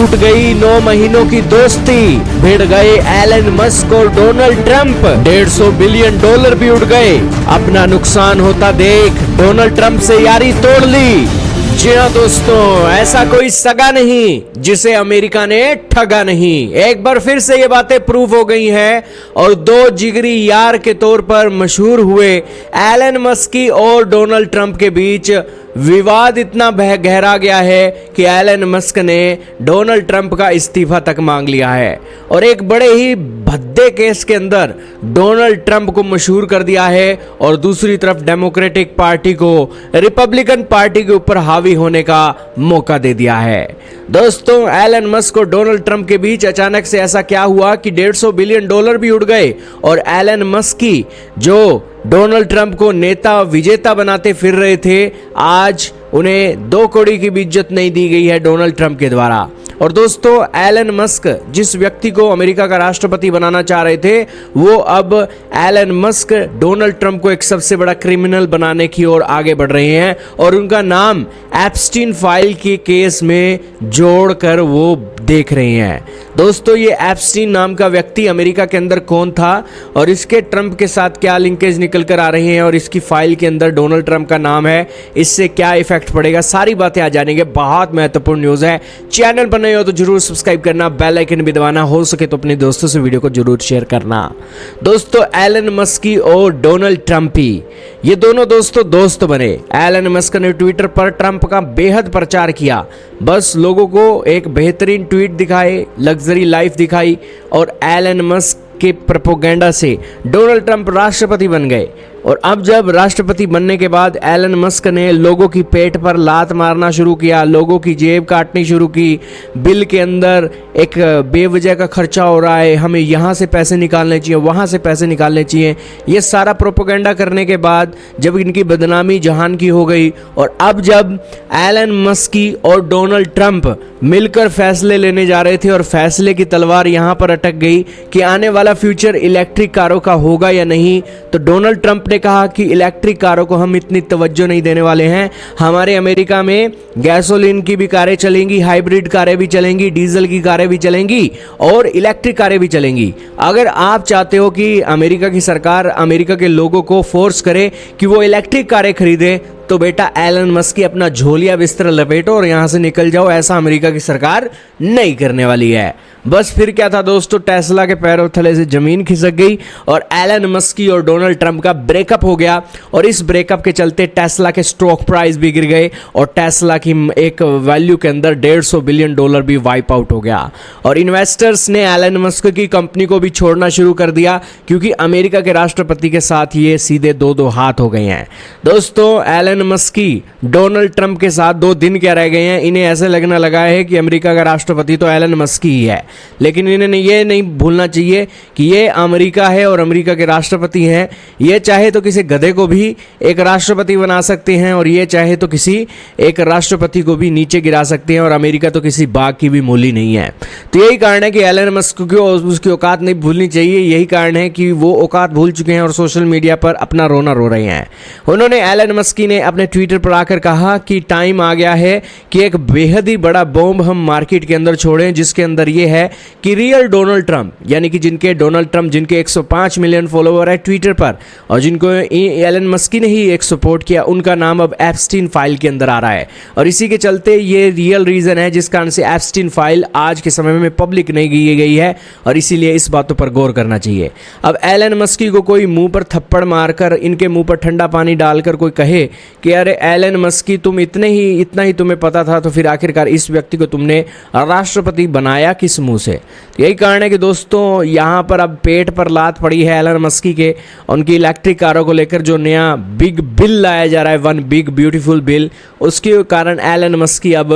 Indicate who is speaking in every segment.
Speaker 1: टूट गई 9 महीनों की दोस्ती, भिड़ गए एलन मस्क और डोनाल्ड ट्रंप, $150 बिलियन भी उड़ गए। अपना नुकसान होता देख डोनाल्ड ट्रंप से यारी तोड़ ली। जी हाँ दोस्तों, ऐसा कोई सगा नहीं जिसे अमेरिका ने ठगा नहीं। एक बार फिर से ये बातें प्रूव हो गई हैं और दो जिगरी यार के तौर पर मशहूर हुए एलन मस्क और डोनाल्ड ट्रंप के बीच विवाद इतना गहरा गया है कि एलन मस्क ने डोनाल्ड ट्रंप का इस्तीफा तक मांग लिया है और एक बड़े ही भद्दे केस के अंदर डोनाल्ड ट्रंप को मशहूर कर दिया है और दूसरी तरफ डेमोक्रेटिक पार्टी को रिपब्लिकन पार्टी के ऊपर हावी होने का मौका दे दिया है। दोस्तों, एलन मस्क और डोनाल्ड ट्रंप के बीच अचानक से ऐसा क्या हुआ कि $150 बिलियन भी उड़ गए और एलन मस्क की जो डोनाल्ड ट्रंप को नेता विजेता बनाते फिर रहे थे, आज उन्हें 2 कौड़ी की भी इज्जत नहीं दी गई है डोनाल्ड ट्रंप के द्वारा। और दोस्तों, एलन मस्क जिस व्यक्ति को अमेरिका का राष्ट्रपति बनाना चाह रहे थे, वो अब एलन मस्क डोनाल्ड ट्रंप को एक सबसे बड़ा क्रिमिनल बनाने की ओर आगे बढ़ रहे हैं और उनका नाम एप्स्टीन फाइल के केस में जोड़कर वो देख रहे हैं। दोस्तों, ये एप्स्टीन नाम का व्यक्ति अमेरिका के अंदर कौन था और इसके ट्रंप के साथ क्या लिंकेज निकल कर आ रहे हैं और इसकी फाइल के अंदर डोनाल्ड ट्रंप का नाम है, इससे क्या इफेक्ट पड़ेगा, सारी बातें आ जानेंगे। बहुत महत्वपूर्ण न्यूज़ है। चैनल पर नए हो तो जरूर सब्सक्राइब करना, बेल आइकन भी दबाना, हो सके तो अपने दोस्तों से वीडियो को जरूर शेयर करना। दोस्तों, एलन मस्क और डोनाल्ड ट्रंप ये दोनों दोस्तों दोस्त बने। एलन मस्क ने ट्विटर पर ट्रंप का बेहद प्रचार किया, बस लोगों को एक बेहतरीन ट्वीट दिखाए, लग्जरी लाइफ दिखाई और एलन मस्क के प्रोपेगेंडा से डोनाल्ड ट्रंप राष्ट्रपति बन गए। और अब जब राष्ट्रपति बनने के बाद एलन मस्क ने लोगों की पेट पर लात मारना शुरू किया, लोगों की जेब काटनी शुरू की, बिल के अंदर एक बेवजह का खर्चा हो रहा है, हमें यहाँ से पैसे निकालने चाहिए, वहाँ से पैसे निकालने चाहिए, ये सारा प्रोपेगेंडा करने के बाद जब इनकी बदनामी जहान की हो गई और अब जब एलन मस्क और डोनाल्ड ट्रंप मिलकर फैसले लेने जा रहे थे और फैसले की तलवार यहाँ पर अटक गई कि आने वाला फ्यूचर इलेक्ट्रिक कारों का होगा या नहीं, तो डोनाल्ड ट्रंप ने कहा कि इलेक्ट्रिक कारों को हम इतनी तवज्जो नहीं देने वाले हैं। हमारे अमेरिका में गैसोलीन की भी कारें चलेंगी, हाइब्रिड कारें भी चलेंगी, डीजल की कारें भी चलेंगी और इलेक्ट्रिक कारें भी चलेंगी। अगर आप चाहते हो कि अमेरिका की सरकार अमेरिका के लोगों को फोर्स करे कि वो इलेक्ट्रिक कारें खरीदे, तो बेटा एलन मस्क अपना झोलिया बिस्तर लपेटो और यहां से निकल जाओ। ऐसा अमेरिका की सरकार नहीं करने वाली है। बस फिर क्या था दोस्तों, टेस्ला के पैरों थले से जमीन खिसक गई और एलन मस्क और डोनाल्ड ट्रंप का ब्रेकअप हो गया और इस ब्रेकअप के चलते टेस्ला के स्टॉक प्राइस भी गिर गए और टेस्ला की एक वैल्यू के अंदर $150 बिलियन भी वाइप आउट हो गया। और इन्वेस्टर्स ने एलन मस्क की कंपनी को भी छोड़ना शुरू कर दिया क्योंकि अमेरिका के राष्ट्रपति के साथ ये सीधे दो हाथ हो गए हैं। दोस्तों, एलन मस्क डोनाल्ड ट्रंप के साथ 2 दिन क्या रह गए हैं, इन्हें ऐसे लगने लगा है कि अमेरिका का राष्ट्रपति तो एलन मस्क ही है। लेकिन इन्हें ये नहीं भूलना चाहिए कि ये अमेरिका है और अमेरिका के राष्ट्रपति हैं। ये चाहे तो किसी गधे को भी एक राष्ट्रपति बना सकते हैं और ये चाहे तो किसी एक राष्ट्रपति को भी नीचे गिरा सकते हैं और अमेरिका तो किसी बाघ की भी मूली नहीं है। तो यही कारण है कि एलन मस्क को उसकी औकात नहीं भूलनी चाहिए। यही कारण है कि वो औकात भूल चुके हैं और सोशल मीडिया पर अपना रोना रो रहे हैं। उन्होंने एलन मस्क ने अपने ट्विटर पर आकर कहा कि टाइम आ गया है कि एक बेहद ही बड़ा बॉम्ब हम मार्केट के अंदर छोड़ें, जिसके अंदर ये है कि रियल डोनाल्ड ट्रंप, यानी कि डोनाल्ड ट्रंप जिनके 105 मिलियन फॉलोवर है ट्विटर पर और जिनको एलन मस्क ने ही एक सपोर्ट किया, उनका नाम अब एप्स्टीन फाइल के अंदर आ रहा है। और इसी के चलते ये रियल रीजन है जिस कारण से एप्स्टीन फाइल आज के समय में पब्लिक नहीं की गई है और इसीलिए इस बातों पर गौर करना चाहिए। अब एलन मस्क को कोई मुंह पर थप्पड़ मारकर, इनके मुंह पर ठंडा पानी डालकर कोई कहे कि अरे एलन मस्क तुम इतना ही तुम्हें पता था, तो फिर आखिरकार इस व्यक्ति को तुमने राष्ट्रपति बनाया किस मुंह से? यही कारण है कि दोस्तों यहाँ पर अब पेट पर लात पड़ी है एलन मस्क के। उनकी इलेक्ट्रिक कारों को लेकर जो नया बिग बिल लाया जा रहा है, वन बिग ब्यूटीफुल बिल, उसके कारण एलन मस्क अब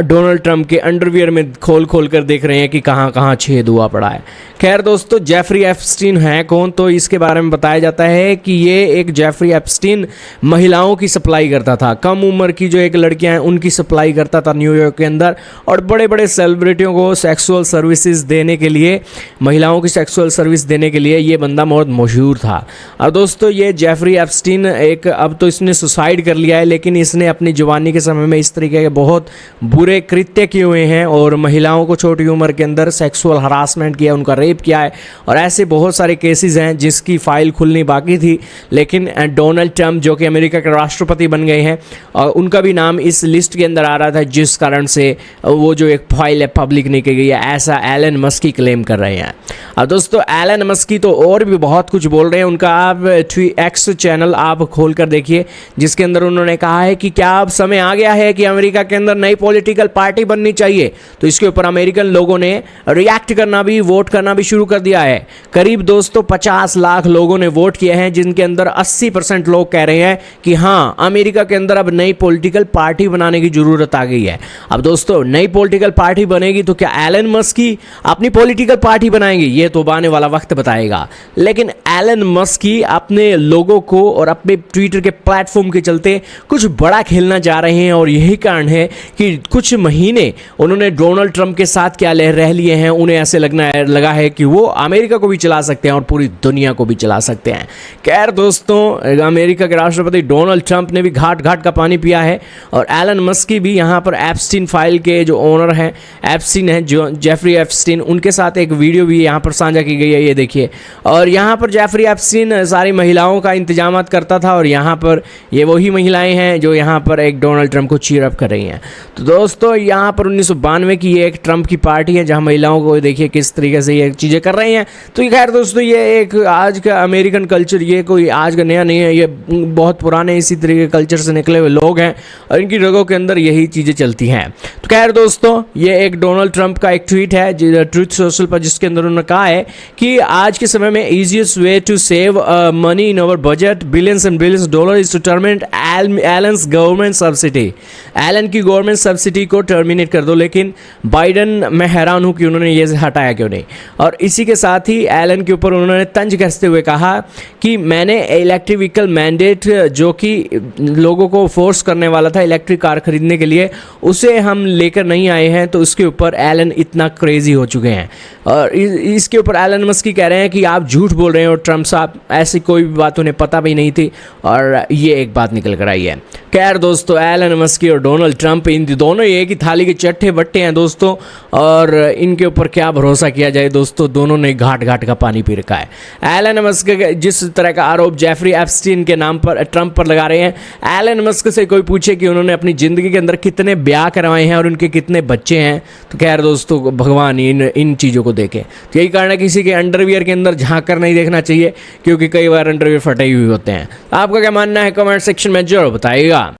Speaker 1: डोनाल्ड ट्रंप के अंडरवियर में खोल कर देख रहे हैं कि कहाँ कहाँ छेद हुआ पड़ा है। खैर दोस्तों, जेफरी एप्स्टीन है कौन? तो इसके बारे में बताया जाता है कि ये एक जेफरी एप्स्टीन महिलाओं की सप्लाई करता था। कम उम्र की जो एक लड़कियां हैं उनकी सप्लाई करता था न्यूयॉर्क के अंदर और बड़े बड़े सेलिब्रिटियों को सेक्सुअल सर्विसेज देने के लिए, महिलाओं की सेक्सुअल सर्विस देने के लिए ये बंदा बहुत मशहूर था। अब दोस्तों ये जेफरी एप्स्टीन अब तो इसने सुसाइड कर लिया है, लेकिन इसने अपनी जवानी के समय में इस तरीके के बहुत बुरे कृत्य किए हुए हैं और महिलाओं को छोटी उम्र के अंदर सेक्सुअल हरासमेंट किया, उनका रेप किया है और ऐसे बहुत सारे केसेस हैं जिसकी फाइल खुलनी बाकी थी। लेकिन डोनाल्ड ट्रंप जो कि अमेरिका के राष्ट्रपति बन गए हैं और उनका भी नाम इस लिस्ट के अंदर आ रहा था, जिस कारण से वो जो एक फाइल है पब्लिक नहीं की गई है, ऐसा एलन मस्क की क्लेम कर रहे हैं। अब दोस्तों एलन मस्क की तो और भी बहुत कुछ बोल रहे हैं, उनका आप एक्स चैनल आप खोल कर देखिए, जिसके अंदर उन्होंने कहा है कि क्या अब समय आ गया है कि अमेरिका के अंदर नई पॉलिटिकल पार्टी बननी चाहिए। तो इसके ऊपर अमेरिकन लोगों ने रिएक्ट करना भी, वोट करना भी शुरू कर दिया है। करीब दोस्तों 50 लाख लोगों ने वोट किए हैं, जिनके अंदर 80% लोग कह रहे हैं कि हाँ अमेरिका के अंदर अब नई पॉलिटिकल पार्टी बनाने की जरूरत आ गई है। अब दोस्तों नई पॉलिटिकल पार्टी बनेगी तो क्या एलन मस्क की अपनी पॉलिटिकल पार्टी बनाएंगे, ये तो आने वाला वक्त बताएगा। लेकिन एलन मस्क की अपने लोगों को और अपने ट्विटर के प्लेटफॉर्म के चलते कुछ बड़ा खेलना जा रहे हैं और यही कारण है कि कुछ महीने उन्होंने डोनाल्ड ट्रंप के साथ क्या रह लिए हैं, उन्हें ऐसे लगा है कि वो अमेरिका को भी चला सकते हैं और पूरी दुनिया को भी चला सकते हैं। खैर दोस्तों अमेरिका के राष्ट्रपति डोनाल्ड ट्रंप ने भी घाट घाट का पानी पिया है और एलन मस्क की भी यहाँ पर एप्स्टीन फाइल के जो ओनर हैं, एप्स्टीन हैं, जो जेफरी एप्स्टीन, उनके साथ एक वीडियो भी यहाँ पर साझा की गई है, ये देखिए। और यहाँ पर जेफरी एप्स्टीन सारी महिलाओं का इंतजाम करता था और यहाँ पर ये वही महिलाएं हैं जो यहाँ पर एक डोनाल्ड ट्रंप को चीयर अप कर रही हैं। तो दोस्तों यहाँ पर 1992 की ये एक ट्रंप की पार्टी है जहाँ महिलाओं को देखिए किस तरीके से ये चीज़ें कर रही हैं। तो खैर दोस्तों ये एक आज का अमेरिकन कल्चर, ये कोई आज का नया नहीं है, ये बहुत पुराने इसी तरीके के कल्चर से निकले हुए लोग हैं और इनकी रगों के अंदर यही चीज़ें चलती हैं। तो खैर दोस्तों ये एक डोनाल्ड ट्रंप का एक ट्वीट है ट्रूथ सोशल पर, जिसके अंदर उन्होंने कहा है कि आज के समय में easiest way to save money in our budget billions and billions dollar is to terminate Elon's government subsidy. Elon की गवर्नमेंट सब्सिडी को टर्मिनेट कर दो। लेकिन बाइडन, मैं हैरान हूं कि उन्होंने ये हटाया क्यों नहीं। और इसी के साथ ही एलन के ऊपर उन्होंने तंज कसते हुए कहा कि मैंने इलेक्ट्रिक व्हीकल मैंडेट जो कि लोगों को फोर्स करने वाला था इलेक्ट्रिक कार खरीदने के लिए, उसे हम लेकर नहीं आए हैं। तो उसके ऊपर एलन इतना क्रेजी हो चुके हैं और इसके ऊपर एलन मस्क कह रहे हैं कि आप झूठ बोल रहे हैं और ट्रंप साहब ऐसी कोई भी बात उन्हें पता भी नहीं थी और ये एक बात निकल कर आई है। खैर दोस्तों एलन मस्क और डोनाल्ड ट्रंप इन दोनों एक ही थाली के चट्टे बट्टे हैं दोस्तों, और इनके ऊपर क्या भरोसा किया जाए दोस्तों, दोनों ने घाट घाट का पानी पी रखा है। एलन मस्क जिस तरह का आरोप जेफरी एप्स्टीन के नाम पर ट्रंप पर लगा रहे हैं, एलन मस्क से कोई पूछे कि उन्होंने अपनी ज़िंदगी के अंदर कितने ब्याह करवाए हैं और उनके कितने बच्चे हैं, तो खैर दोस्तों भगवान इन चीज़ों को देखे। तो यही कारण है किसी के अंडरवियर के अंदर झांक कर नहीं देखना चाहिए, क्योंकि कई बार अंडरवियर फटे हुए होते हैं। आपका क्या मानना है कमेंट सेक्शन में जरूर बताइएगा।